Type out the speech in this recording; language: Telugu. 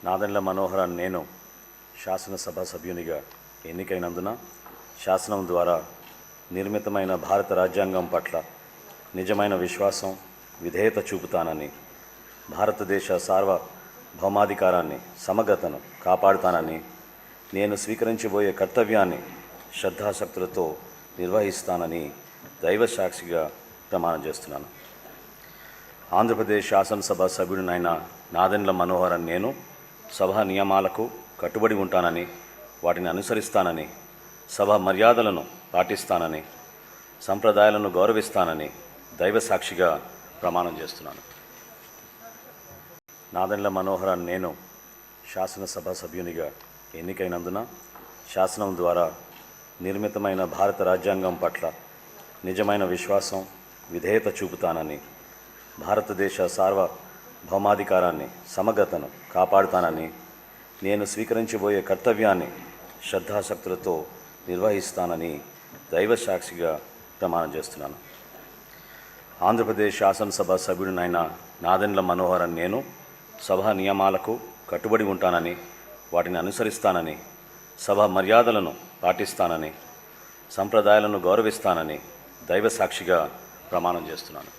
నాదెండ్ల మనోహర్ నేను శాసనసభ సభ్యునిగా ఎన్నికైనందున శాసనం ద్వారా నిర్మితమైన భారత రాజ్యాంగం పట్ల నిజమైన విశ్వాసం, విధేయత చూపుతానని, భారతదేశ సార్వభౌమాధికారాన్ని, సమగ్రతను కాపాడుతానని, నేను స్వీకరించబోయే కర్తవ్యాన్ని శ్రద్ధాశక్తులతో నిర్వహిస్తానని దైవ సాక్షిగా ప్రమాణం చేస్తున్నాను. ఆంధ్రప్రదేశ్ శాసనసభ సభ్యుడినైన నాదెండ్ల మనోహర్ నేను సభ నియమాలకు కట్టుబడి ఉంటానని, వాటిని అనుసరిస్తానని, సభ మర్యాదలను పాటిస్తానని, సంప్రదాయాలను గౌరవిస్తానని దైవ సాక్షిగా ప్రమాణం చేస్తున్నాను. నాదెండ్ల మనోహర్ నేను శాసనసభ సభ్యునిగా ఎన్నికైనందున శాసనం ద్వారా నిర్మితమైన భారత రాజ్యాంగం పట్ల నిజమైన విశ్వాసం, విధేయత చూపుతానని, భారతదేశ సార్వభౌమాధికారాన్ని, సమగ్రతను కాపాడుతానని, నేను స్వీకరించబోయే కర్తవ్యాన్ని శ్రద్ధాశక్తులతో నిర్వహిస్తానని దైవ సాక్షిగా ప్రమాణం చేస్తున్నాను. ఆంధ్రప్రదేశ్ శాసనసభ సభ్యుడినైన నాదెండ్ల మనోహర్ నేను సభ నియమాలకు కట్టుబడి ఉంటానని, వాటిని అనుసరిస్తానని, సభ మర్యాదలను పాటిస్తానని, సంప్రదాయాలను గౌరవిస్తానని దైవ సాక్షిగా ప్రమాణం చేస్తున్నాను.